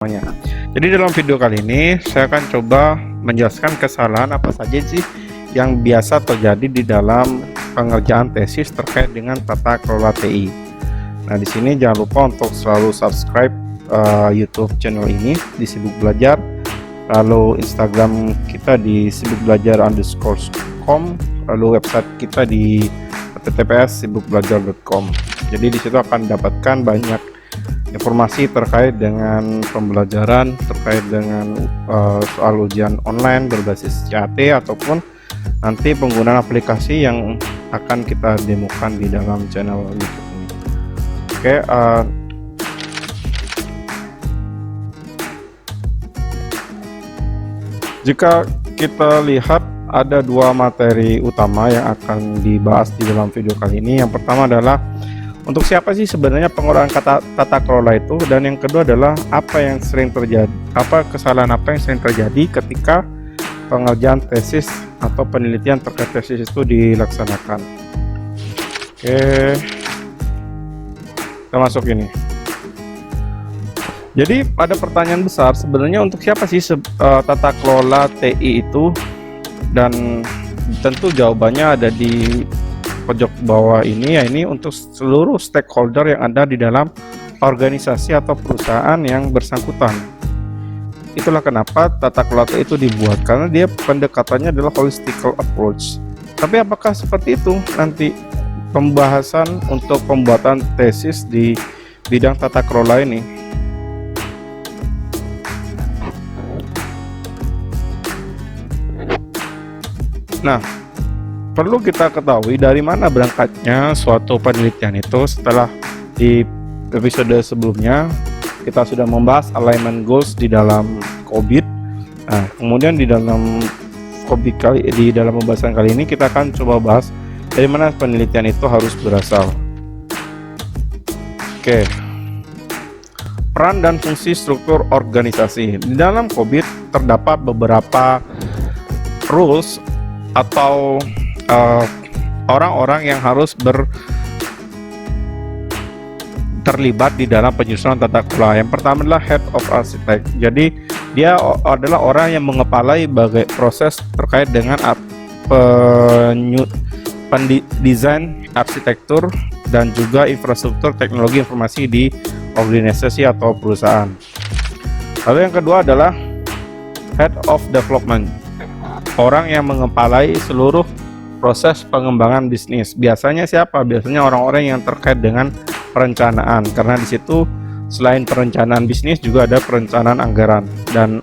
semuanya. Jadi dalam video kali ini saya akan coba menjelaskan kesalahan apa saja sih yang biasa terjadi di dalam pengerjaan tesis terkait dengan tata kelola TI. Nah, di sini jangan lupa untuk selalu subscribe YouTube channel ini di Sibuk Belajar, lalu Instagram kita di sibukbelajar_com, lalu website kita di https://sibukbelajar.com. Jadi di situ akan dapatkan banyak informasi terkait dengan pembelajaran, terkait dengan soal ujian online berbasis CAT ataupun nanti penggunaan aplikasi yang akan kita demokan di dalam channel YouTube ini. Oke, jika kita lihat ada dua materi utama yang akan dibahas di dalam video kali ini. Yang pertama adalah untuk siapa sih sebenarnya penggunaan kata tata kelola itu, dan yang kedua adalah apa yang sering terjadi, kesalahan apa yang sering terjadi ketika pengerjaan tesis atau penelitian terkait tesis itu dilaksanakan. Oke, kita masuk ini. Jadi ada pertanyaan besar sebenarnya, untuk siapa sih tata kelola TI itu, dan tentu jawabannya ada di pojok bawah ini, ya ini untuk seluruh stakeholder yang ada di dalam organisasi atau perusahaan yang bersangkutan. Itulah kenapa tata kelola TI itu dibuat, karena dia pendekatannya adalah holistical approach. Tapi apakah seperti itu nanti pembahasan untuk pembuatan tesis di bidang tata kelola ini? Nah, perlu kita ketahui dari mana berangkatnya suatu penelitian itu. Setelah di episode sebelumnya kita sudah membahas alignment goals di dalam COBIT. Nah, kemudian di dalam pembahasan kali ini kita akan coba bahas dari mana penelitian itu harus berasal. Oke. Peran dan fungsi struktur organisasi. Di dalam COBIT terdapat beberapa rules atau orang-orang yang harus terlibat di dalam penyusunan tata kelola. Yang pertama adalah Head of Architect. Jadi dia adalah orang yang mengepalai bagai proses terkait dengan pendesain arsitektur dan juga infrastruktur teknologi informasi di organisasi atau perusahaan. Lalu yang kedua adalah Head of Development. Orang yang mengepalai seluruh proses pengembangan bisnis. Biasanya siapa? Biasanya orang-orang yang terkait dengan perencanaan, karena di situ selain perencanaan bisnis juga ada perencanaan anggaran. Dan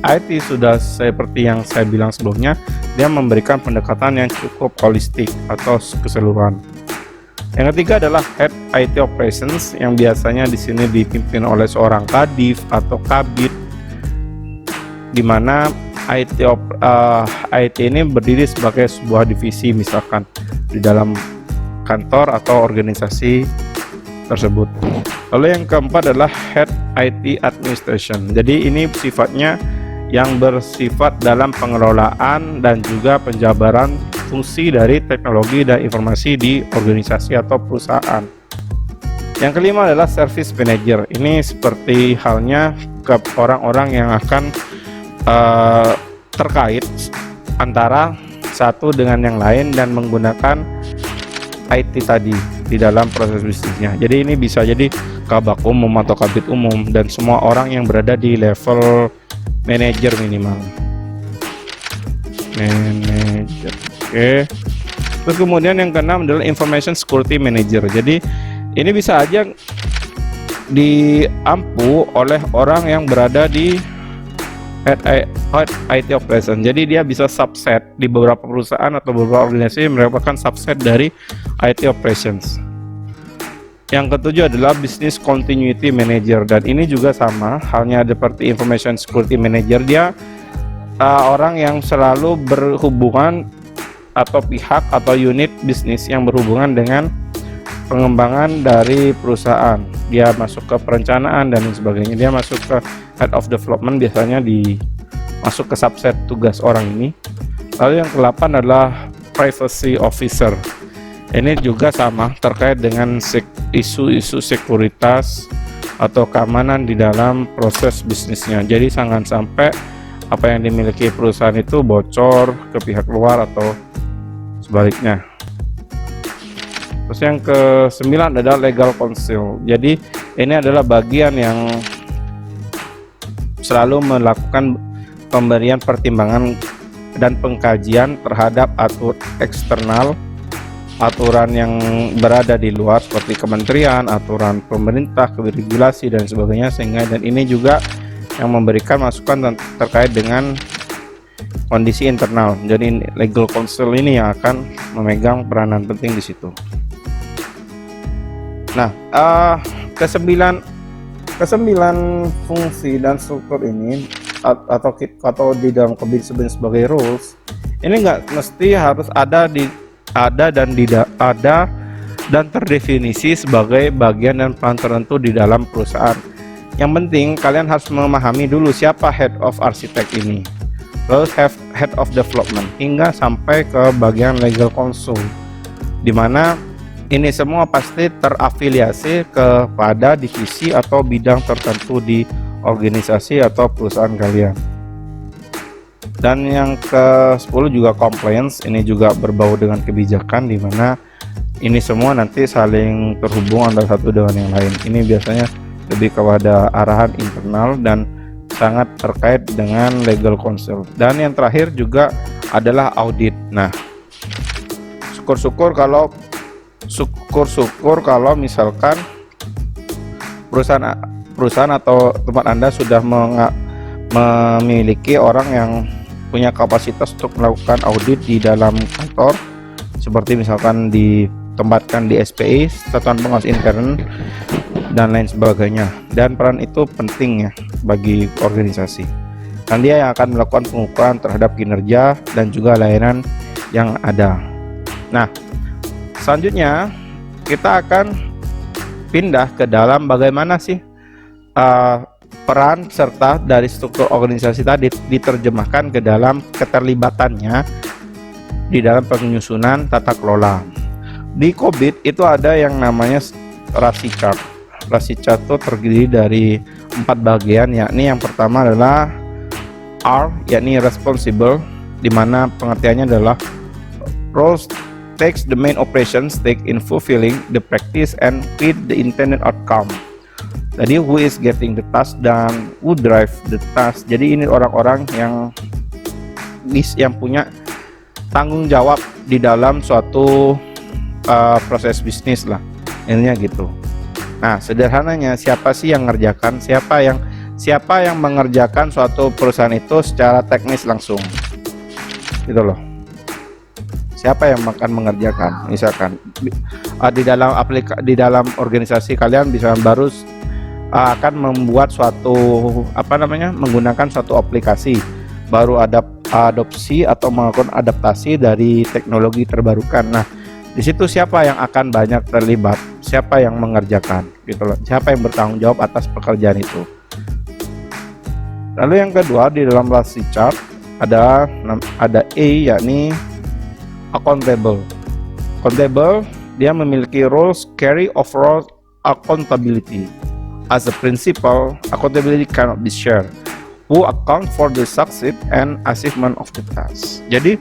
IT sudah seperti yang saya bilang sebelumnya, dia memberikan pendekatan yang cukup holistik atau keseluruhan. Yang ketiga adalah Head IT Operations, yang biasanya di sini dipimpin oleh seorang kadif atau kabit, di mana IT ini berdiri sebagai sebuah divisi misalkan di dalam kantor atau organisasi tersebut. Lalu yang keempat adalah Head IT Administration. Jadi ini sifatnya yang bersifat dalam pengelolaan dan juga penjabaran fungsi dari teknologi dan informasi di organisasi atau perusahaan. Yang kelima adalah Service Manager. Ini seperti halnya ke orang-orang yang akan terkait antara satu dengan yang lain dan menggunakan IT tadi di dalam proses bisnisnya. Jadi ini bisa jadi kabak umum atau kabit umum dan semua orang yang berada di level manajer minimal. Manager. Oke. Terus kemudian yang keenam adalah Information Security Manager. Jadi ini bisa aja diampu oleh orang yang berada di Head IT Operation. Jadi dia bisa subset di beberapa perusahaan atau beberapa organisasi yang merupakan subset dari IT Operations. Yang ketujuh adalah Business Continuity Manager, dan ini juga sama halnya seperti Information Security Manager. Dia orang yang selalu berhubungan atau pihak atau unit bisnis yang berhubungan dengan pengembangan dari perusahaan. Dia masuk ke perencanaan dan lain sebagainya. Dia masuk ke Head of Development, biasanya masuk ke subset tugas orang ini. Lalu yang ke-8 adalah Privacy Officer. Ini juga sama terkait dengan isu-isu sekuritas atau keamanan di dalam proses bisnisnya. Jadi jangan sampai apa yang dimiliki perusahaan itu bocor ke pihak luar atau sebaliknya. Terus yang ke-9 adalah legal counsel. Jadi ini adalah bagian yang selalu melakukan pemberian pertimbangan dan pengkajian terhadap eksternal, aturan yang berada di luar seperti kementerian, aturan pemerintah, regulasi dan sebagainya, sehingga dan ini juga yang memberikan masukan terkait dengan kondisi internal. Jadi legal counsel ini yang akan memegang peranan penting di situ. Nah, kesembilan fungsi dan struktur ini atau di dalam COVID sebagai rules ini nggak mesti harus ada dan terdefinisi sebagai bagian dan peran tertentu di dalam perusahaan. Yang penting kalian harus memahami dulu siapa head of architect ini, terus head of development, hingga sampai ke bagian legal counsel, dimana ini semua pasti terafiliasi kepada divisi atau bidang tertentu di organisasi atau perusahaan kalian. Dan yang ke-10 juga compliance, ini juga berbau dengan kebijakan, di mana ini semua nanti saling terhubung antara satu dengan yang lain. Ini biasanya lebih kepada arahan internal dan sangat terkait dengan legal counsel. Dan yang terakhir juga adalah audit. Nah, syukur-syukur kalau misalkan perusahaan atau tempat Anda sudah memiliki orang yang punya kapasitas untuk melakukan audit di dalam kantor, seperti misalkan ditempatkan di SPI, Satuan Pengawas Intern, dan lain sebagainya. Dan peran itu penting ya bagi organisasi, dan dia yang akan melakukan pengukuran terhadap kinerja dan juga layanan yang ada. Nah, selanjutnya kita akan pindah ke dalam bagaimana sih peran serta dari struktur organisasi tadi diterjemahkan ke dalam keterlibatannya di dalam penyusunan tata kelola. Di COVID itu ada yang namanya RASI chart. RASI chart itu terdiri dari 4 bagian, yakni yang pertama adalah R, yakni responsible, di mana pengertiannya adalah roles takes the main operation stake in fulfilling the practice and with the intended outcome. Jadi who is getting the task dan who drive the task. Jadi ini orang-orang yang punya tanggung jawab di dalam suatu proses bisnis lah, intinya gitu. Nah, sederhananya siapa sih yang mengerjakan, siapa yang mengerjakan suatu perusahaan itu secara teknis langsung, gitu loh. Siapa yang akan mengerjakan? Misalkan di dalam organisasi kalian bisa baru akan membuat menggunakan suatu aplikasi, baru adopsi atau melakukan adaptasi dari teknologi terbarukan. Nah, di situ siapa yang akan banyak terlibat, siapa yang mengerjakan, gitu loh. Siapa yang bertanggung jawab atas pekerjaan itu. Lalu yang kedua, di dalam RASI chart ada E, yakni accountable. Accountable, dia memiliki roles carry overall accountability. As a principle, accountability cannot be shared. Who account for the success and achievement of the task. Jadi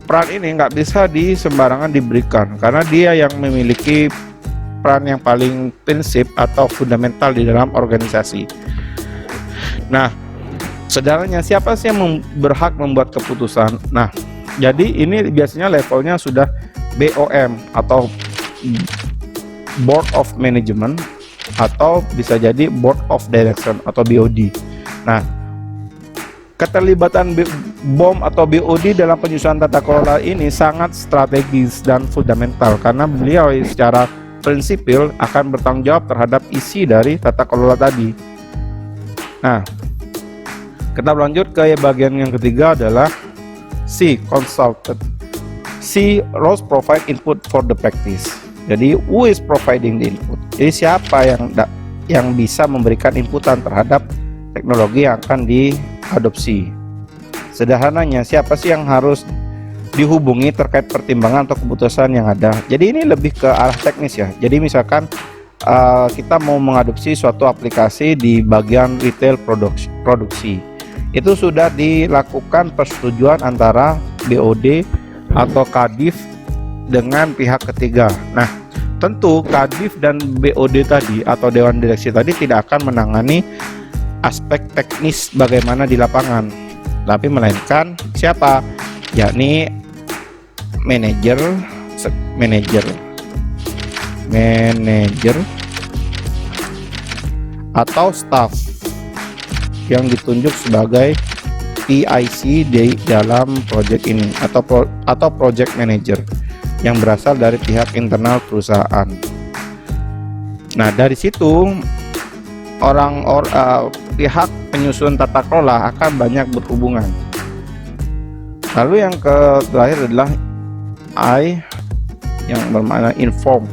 peran ini nggak bisa sembarangan diberikan, karena dia yang memiliki peran yang paling prinsip atau fundamental di dalam organisasi. Nah, sebenarnya siapa sih yang berhak membuat keputusan? Nah, jadi ini biasanya levelnya sudah BOM atau Board of Management, atau bisa jadi Board of Direction atau BOD. Nah, keterlibatan BOM atau BOD dalam penyusunan tata kelola ini sangat strategis dan fundamental, karena beliau secara prinsipil akan bertanggung jawab terhadap isi dari tata kelola tadi. Nah, kita lanjut ke bagian yang ketiga adalah C, consultant. C, roles provide input for the practice. Jadi who is providing the input? Jadi siapa yang bisa memberikan inputan terhadap teknologi yang akan diadopsi. Sederhananya, siapa sih yang harus dihubungi terkait pertimbangan atau keputusan yang ada. Jadi ini lebih ke arah teknis ya. Jadi misalkan kita mau mengadopsi suatu aplikasi di bagian retail produksi. Itu sudah dilakukan persetujuan antara BOD atau Kadif dengan pihak ketiga. Nah, tentu Kadif dan BOD tadi atau Dewan Direksi tadi tidak akan menangani aspek teknis bagaimana di lapangan, tapi melainkan siapa? Yakni manajer atau staff yang ditunjuk sebagai PIC di dalam project ini atau project manager yang berasal dari pihak internal perusahaan. Nah, dari situ pihak penyusun tata kelola akan banyak berhubungan. Lalu yang terakhir adalah I yang bermakna inform.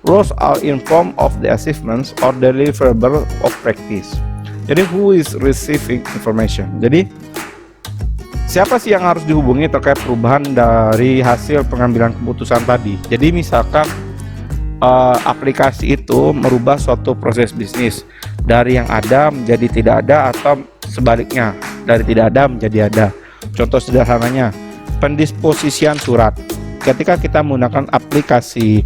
Roles are informed of the achievements or deliverable of practice. Jadi who is receiving information? Jadi siapa sih yang harus dihubungi terkait perubahan dari hasil pengambilan keputusan tadi? Jadi misalkan aplikasi itu merubah suatu proses bisnis dari yang ada menjadi tidak ada atau sebaliknya dari tidak ada menjadi ada. Contoh sederhananya pendisposisian surat. Ketika kita menggunakan aplikasi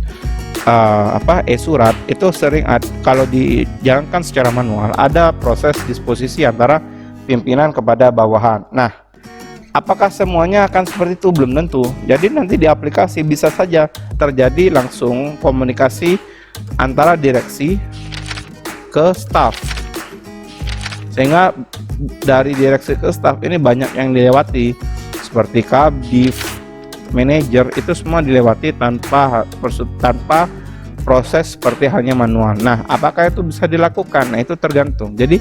e-surat itu sering kalau dijalankan secara manual ada proses disposisi antara pimpinan kepada bawahan. Nah, apakah semuanya akan seperti itu? Belum tentu. Jadi nanti di aplikasi bisa saja terjadi langsung komunikasi antara direksi ke staff, sehingga dari direksi ke staff ini banyak yang dilewati seperti Kadif, manajer, itu semua dilewati tanpa proses seperti hanya manual. Nah, apakah itu bisa dilakukan? Nah, itu tergantung. Jadi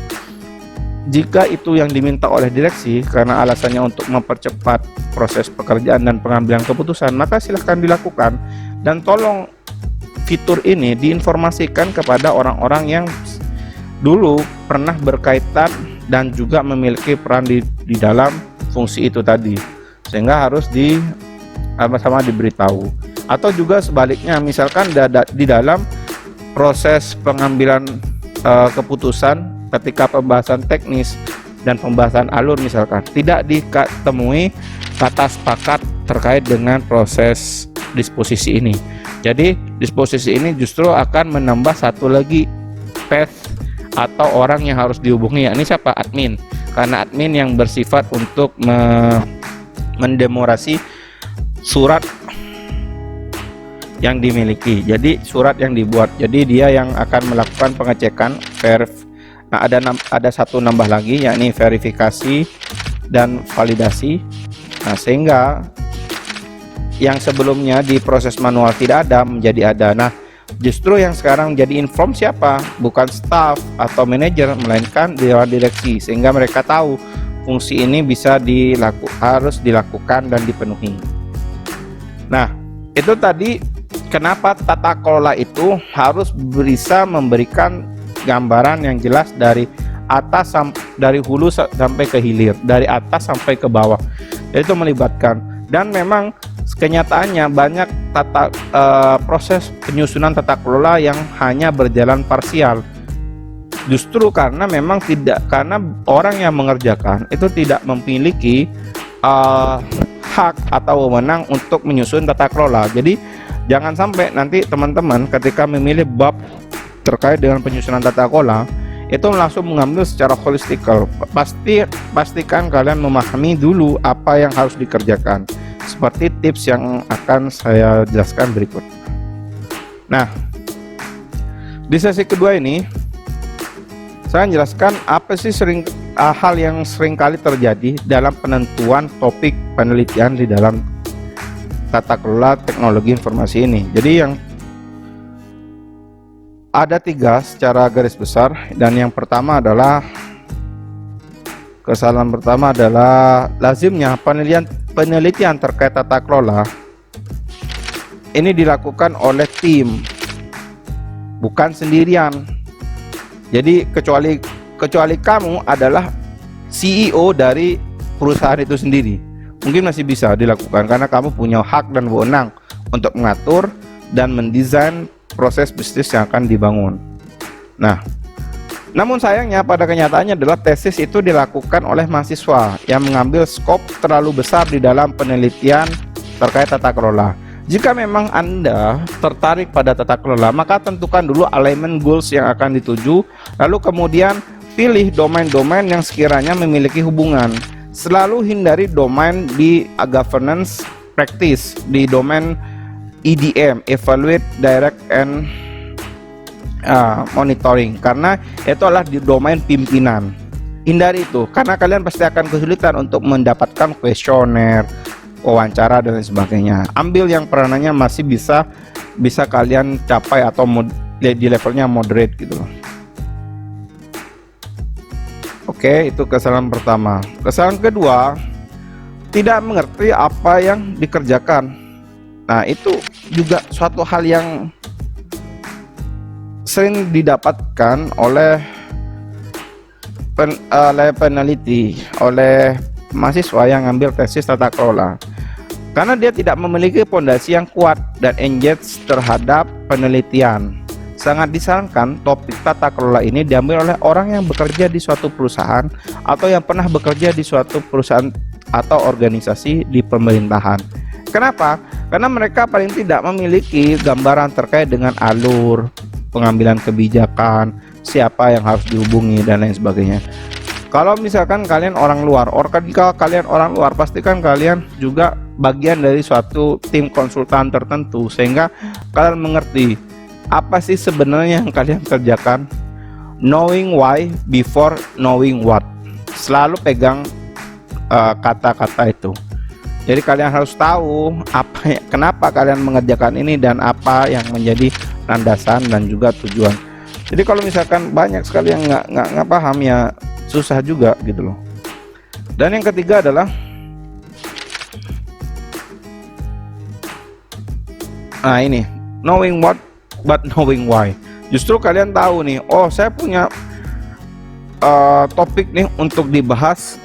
jika itu yang diminta oleh direksi karena alasannya untuk mempercepat proses pekerjaan dan pengambilan keputusan, maka silahkan dilakukan, dan tolong fitur ini diinformasikan kepada orang-orang yang dulu pernah berkaitan dan juga memiliki peran di dalam fungsi itu tadi, sehingga harus sama diberitahu. Atau juga sebaliknya, misalkan di dalam proses pengambilan keputusan ketika pembahasan teknis dan pembahasan alur misalkan tidak ditemui kata sepakat terkait dengan proses disposisi ini. Jadi disposisi ini justru akan menambah satu lagi path atau orang yang harus dihubungi, yakni siapa? Admin. Karena admin yang bersifat untuk mendemorasi surat yang dimiliki. Jadi surat yang dibuat. Jadi dia yang akan melakukan pengecekan Nah, ada satu nambah lagi, yakni verifikasi dan validasi. Nah, sehingga yang sebelumnya di proses manual tidak ada menjadi ada. Nah, justru yang sekarang jadi inform siapa? Bukan staff atau manajer, melainkan dewan direksi, sehingga mereka tahu fungsi ini bisa harus dilakukan dan dipenuhi. Nah, itu tadi kenapa tata kelola itu harus bisa memberikan gambaran yang jelas dari dari hulu sampai ke hilir, dari atas sampai ke bawah. Jadi itu melibatkan, dan memang kenyataannya banyak proses penyusunan tata kelola yang hanya berjalan parsial, justru karena karena orang yang mengerjakan itu tidak memiliki hak atau wewenang untuk menyusun tata kelola. Jadi jangan sampai nanti teman-teman ketika memilih bab terkait dengan penyusunan tata kelola itu langsung mengambil secara holistikal. Pastikan kalian memahami dulu apa yang harus dikerjakan, seperti tips yang akan saya jelaskan berikut. Nah, di sesi kedua ini saya jelaskan apa sih hal yang sering kali terjadi dalam penentuan topik penelitian di dalam tata kelola teknologi informasi ini. Jadi yang ada 3 secara garis besar, dan yang pertama adalah kesalahan pertama adalah lazimnya penelitian terkait tata kelola ini dilakukan oleh tim, bukan sendirian. Jadi kecuali kamu adalah CEO dari perusahaan itu sendiri, mungkin masih bisa dilakukan karena kamu punya hak dan wewenang untuk mengatur dan mendesain proses bisnis yang akan dibangun. Nah, namun sayangnya pada kenyataannya adalah tesis itu dilakukan oleh mahasiswa yang mengambil skop terlalu besar di dalam penelitian terkait tata kelola. Jika memang Anda tertarik pada tata kelola, maka tentukan dulu alignment goals yang akan dituju, lalu kemudian pilih domain-domain yang sekiranya memiliki hubungan. Selalu hindari domain di governance practice, di domain EDM, evaluate, direct, and monitoring, karena itu adalah di domain pimpinan. Hindari itu, karena kalian pasti akan kesulitan untuk mendapatkan kuesioner, wawancara, dan lain sebagainya. Ambil yang peranannya masih bisa kalian capai atau di levelnya moderate gitu loh. Oke, itu kesalahan pertama. Kesalahan kedua, tidak mengerti apa yang dikerjakan. Nah, itu juga suatu hal yang sering didapatkan oleh peneliti, oleh mahasiswa yang ngambil tesis tata kelola, karena dia tidak memiliki fondasi yang kuat dan engage terhadap penelitian. Sangat disarankan topik tata kelola ini diambil oleh orang yang bekerja di suatu perusahaan atau yang pernah bekerja di suatu perusahaan atau organisasi di pemerintahan. Kenapa? Karena mereka paling tidak memiliki gambaran terkait dengan alur pengambilan kebijakan, siapa yang harus dihubungi, dan lain sebagainya. Kalau misalkan kalian orang luar, pastikan kalian juga bagian dari suatu tim konsultan tertentu, sehingga kalian mengerti apa sih sebenarnya yang kalian kerjakan. Knowing why before knowing what. Selalu pegang kata-kata itu. Jadi kalian harus tahu kenapa kalian mengerjakan ini dan apa yang menjadi landasan dan juga tujuan. Jadi kalau misalkan banyak sekali yang nggak paham, ya susah juga gitu loh. Dan yang ketiga adalah ini knowing what but knowing why. Justru kalian tahu nih, oh saya punya topik nih untuk dibahas,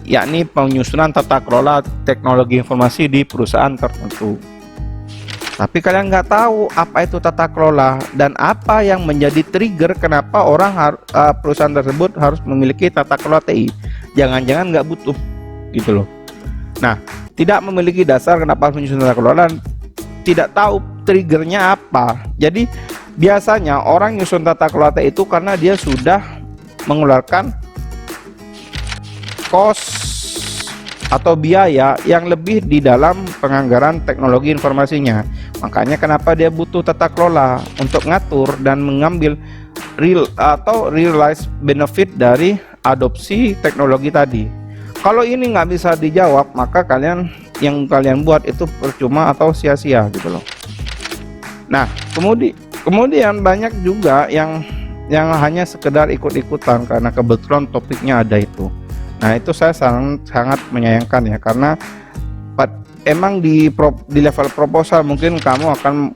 yakni penyusunan tata kelola teknologi informasi di perusahaan tertentu. Tapi kalian nggak tahu apa itu tata kelola dan apa yang menjadi trigger kenapa perusahaan tersebut harus memiliki tata kelola TI. Jangan-jangan nggak butuh gitu loh. Nah, tidak memiliki dasar kenapa harus menyusun tata kelola, tidak tahu triggernya apa. Jadi biasanya orang nyusun tata kelola TI itu karena dia sudah mengeluarkan cost atau biaya yang lebih di dalam penganggaran teknologi informasinya. Makanya kenapa dia butuh tata kelola untuk ngatur dan mengambil realize benefit dari adopsi teknologi tadi. Kalau ini nggak bisa dijawab, maka yang kalian buat itu percuma atau sia-sia gitu loh. Nah, kemudian banyak juga yang hanya sekedar ikut-ikutan karena kebetulan topiknya ada itu. Nah, itu saya sangat menyayangkan ya, karena emang di level proposal mungkin kamu akan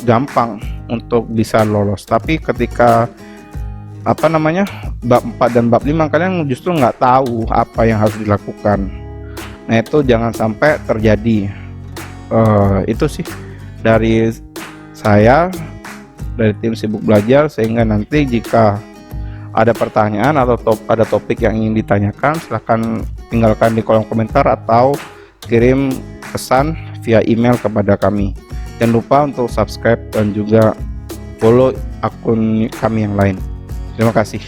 gampang untuk bisa lolos, tapi ketika bab 4 dan bab 5 kalian justru nggak tahu apa yang harus dilakukan. Nah, itu jangan sampai terjadi. Itu sih dari saya, dari tim Sibuk Belajar, sehingga nanti jika ada pertanyaan atau ada topik yang ingin ditanyakan, silahkan tinggalkan di kolom komentar atau kirim pesan via email kepada kami. Jangan lupa untuk subscribe dan juga follow akun kami yang lain. Terima kasih.